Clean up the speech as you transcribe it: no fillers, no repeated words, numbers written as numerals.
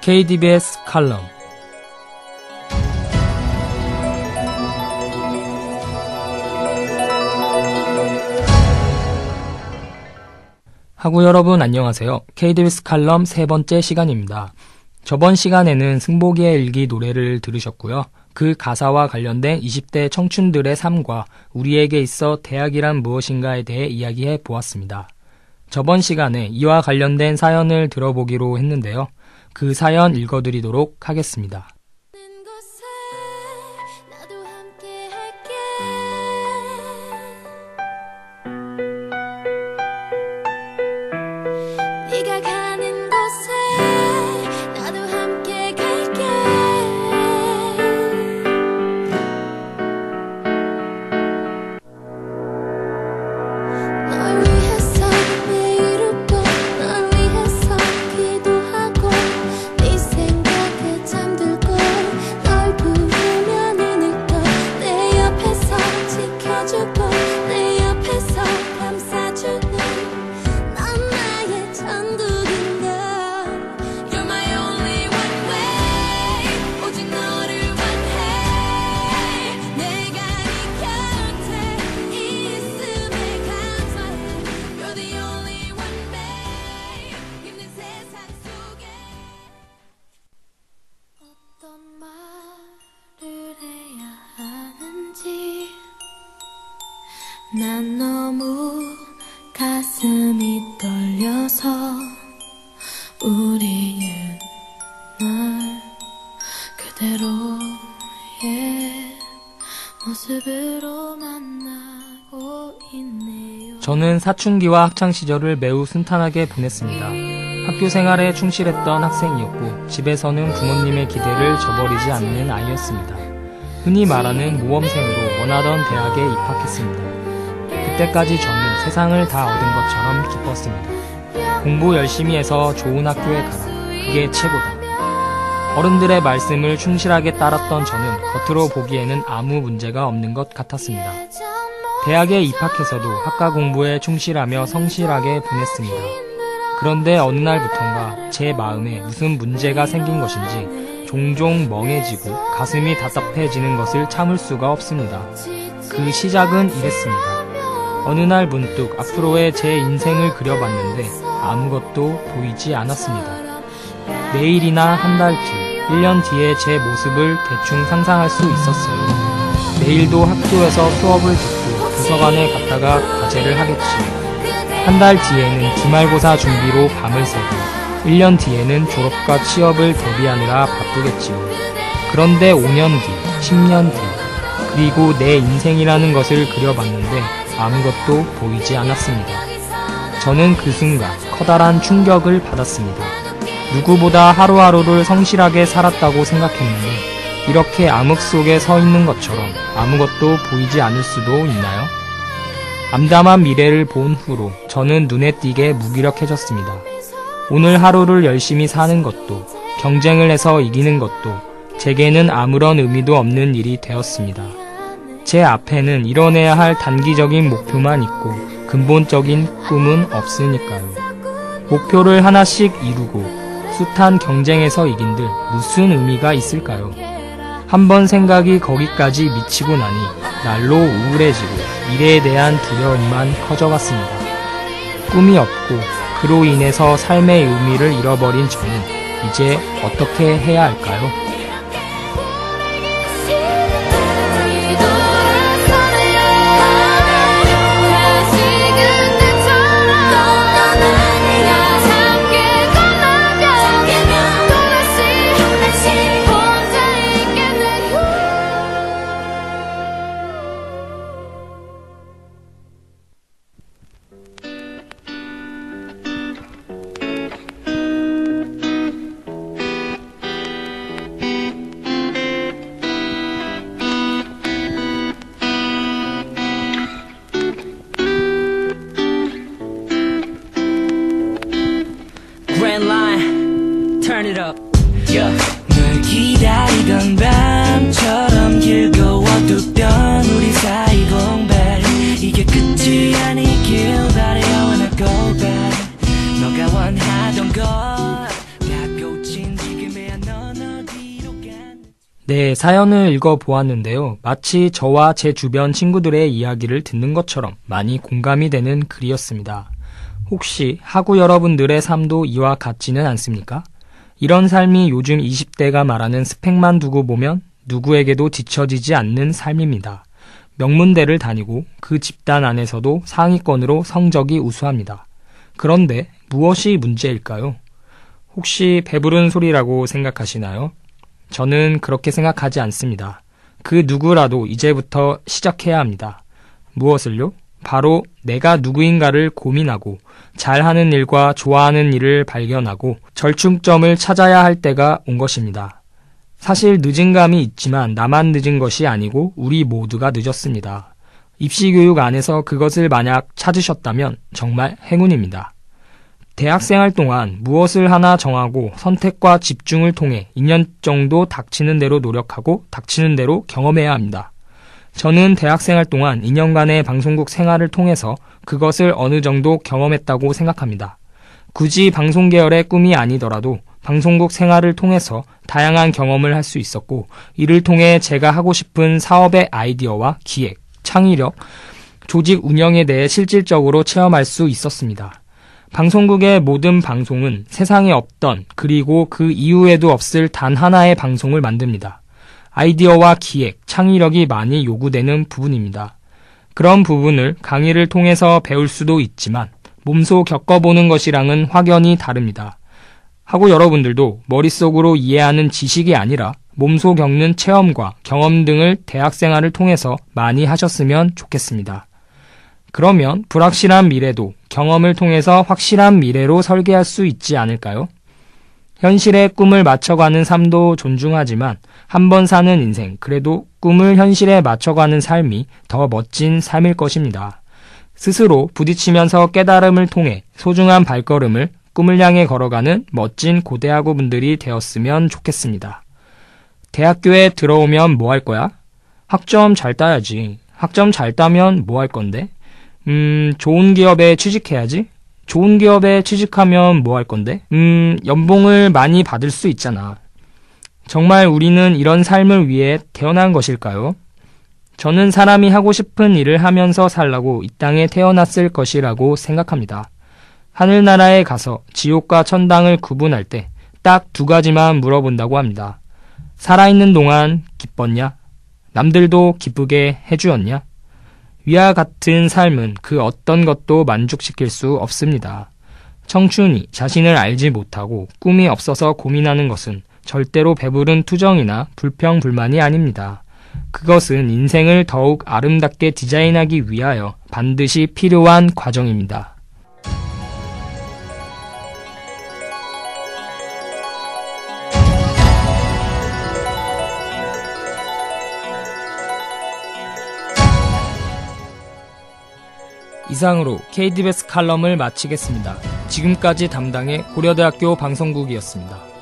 KDBS 칼럼. 하구 여러분 안녕하세요. KDBS 칼럼 세 번째 시간입니다. 저번 시간에는 승복이의 일기 노래를 들으셨고요. 그 가사와 관련된 20대 청춘들의 삶과 우리에게 있어 대학이란 무엇인가에 대해 이야기해 보았습니다. 저번 시간에 이와 관련된 사연을 들어보기로 했는데요. 그 사연 읽어드리도록 하겠습니다. 난 너무 가슴이 떨려서 우리는 널 그대로의 모습으로 만나고 있네요. 저는 사춘기와 학창시절을 매우 순탄하게 보냈습니다. 학교 생활에 충실했던 학생이었고 집에서는 부모님의 기대를 저버리지 않는 아이였습니다. 흔히 말하는 모범생으로 원하던 대학에 입학했습니다. 그때까지 저는 세상을 다 얻은 것처럼 기뻤습니다. 공부 열심히 해서 좋은 학교에 가라. 그게 최고다. 어른들의 말씀을 충실하게 따랐던 저는 겉으로 보기에는 아무 문제가 없는 것 같았습니다. 대학에 입학해서도 학과 공부에 충실하며 성실하게 보냈습니다. 그런데 어느 날부턴가 제 마음에 무슨 문제가 생긴 것인지 종종 멍해지고 가슴이 답답해지는 것을 참을 수가 없습니다. 그 시작은 이랬습니다. 어느 날 문득 앞으로의 제 인생을 그려봤는데 아무것도 보이지 않았습니다. 내일이나 한 달 뒤, 1년 뒤에 제 모습을 대충 상상할 수 있었어요. 내일도 학교에서 수업을 듣고 도서관에 갔다가 과제를 하겠지요. 한 달 뒤에는 기말고사 준비로 밤을 새고 1년 뒤에는 졸업과 취업을 대비하느라 바쁘겠지요. 그런데 5년 뒤, 10년 뒤, 그리고 내 인생이라는 것을 그려봤는데 아무것도 보이지 않았습니다. 저는 그 순간 커다란 충격을 받았습니다. 누구보다 하루하루를 성실하게 살았다고 생각했는데 이렇게 암흑 속에 서 있는 것처럼 아무것도 보이지 않을 수도 있나요? 암담한 미래를 본 후로 저는 눈에 띄게 무기력해졌습니다. 오늘 하루를 열심히 사는 것도 경쟁을 해서 이기는 것도 제게는 아무런 의미도 없는 일이 되었습니다. 제 앞에는 이뤄내야 할 단기적인 목표만 있고 근본적인 꿈은 없으니까요. 목표를 하나씩 이루고 숱한 경쟁에서 이긴들 무슨 의미가 있을까요? 한번 생각이 거기까지 미치고 나니 날로 우울해지고 미래에 대한 두려움만 커져갔습니다. 꿈이 없고 그로 인해서 삶의 의미를 잃어버린 저는 이제 어떻게 해야 할까요? Turn it up. 널 기다리던 밤처럼 길고 어둡던 우리 사이 공백 이게 끝이 아니길 바래 I wanna go back 너가 원하던 것 다 꽂힌 지금의 네, 사연을 읽어보았는데요. 마치 저와 제 주변 친구들의 이야기를 듣는 것처럼 많이 공감이 되는 글이었습니다. 혹시 하구 여러분들의 삶도 이와 같지는 않습니까? 이런 삶이 요즘 20대가 말하는 스펙만 두고 보면 누구에게도 뒤처지지 않는 삶입니다. 명문대를 다니고 그 집단 안에서도 상위권으로 성적이 우수합니다. 그런데 무엇이 문제일까요? 혹시 배부른 소리라고 생각하시나요? 저는 그렇게 생각하지 않습니다. 그 누구라도 이제부터 시작해야 합니다. 무엇을요? 바로 내가 누구인가를 고민하고 잘하는 일과 좋아하는 일을 발견하고 절충점을 찾아야 할 때가 온 것입니다. 사실 늦은 감이 있지만 나만 늦은 것이 아니고 우리 모두가 늦었습니다. 입시교육 안에서 그것을 만약 찾으셨다면 정말 행운입니다. 대학생활 동안 무엇을 하나 정하고 선택과 집중을 통해 2년 정도 닥치는 대로 노력하고 닥치는 대로 경험해야 합니다. 저는 대학생활 동안 2년간의 방송국 생활을 통해서 그것을 어느 정도 경험했다고 생각합니다. 굳이 방송 계열의 꿈이 아니더라도 방송국 생활을 통해서 다양한 경험을 할 수 있었고 이를 통해 제가 하고 싶은 사업의 아이디어와 기획, 창의력, 조직 운영에 대해 실질적으로 체험할 수 있었습니다. 방송국의 모든 방송은 세상에 없던 그리고 그 이후에도 없을 단 하나의 방송을 만듭니다. 아이디어와 기획, 창의력이 많이 요구되는 부분입니다. 그런 부분을 강의를 통해서 배울 수도 있지만 몸소 겪어보는 것이랑은 확연히 다릅니다. 하고 여러분들도 머릿속으로 이해하는 지식이 아니라 몸소 겪는 체험과 경험 등을 대학생활을 통해서 많이 하셨으면 좋겠습니다. 그러면 불확실한 미래도 경험을 통해서 확실한 미래로 설계할 수 있지 않을까요? 현실의 꿈을 맞춰가는 삶도 존중하지만 한 번 사는 인생, 그래도 꿈을 현실에 맞춰가는 삶이 더 멋진 삶일 것입니다. 스스로 부딪히면서 깨달음을 통해 소중한 발걸음을 꿈을 향해 걸어가는 멋진 고대학우 분들이 되었으면 좋겠습니다. 대학교에 들어오면 뭐 할 거야? 학점 잘 따야지. 학점 잘 따면 뭐 할 건데? 좋은 기업에 취직해야지? 좋은 기업에 취직하면 뭐 할 건데? 연봉을 많이 받을 수 있잖아. 정말 우리는 이런 삶을 위해 태어난 것일까요? 저는 사람이 하고 싶은 일을 하면서 살라고 이 땅에 태어났을 것이라고 생각합니다. 하늘나라에 가서 지옥과 천당을 구분할 때 딱 2가지만 물어본다고 합니다. 살아있는 동안 기뻤냐? 남들도 기쁘게 해주었냐? 위와 같은 삶은 그 어떤 것도 만족시킬 수 없습니다. 청춘이 자신을 알지 못하고 꿈이 없어서 고민하는 것은 절대로 배부른 투정이나 불평불만이 아닙니다. 그것은 인생을 더욱 아름답게 디자인하기 위하여 반드시 필요한 과정입니다. 이상으로 KDBS 칼럼을 마치겠습니다. 지금까지 담당의 고려대학교 방송국이었습니다.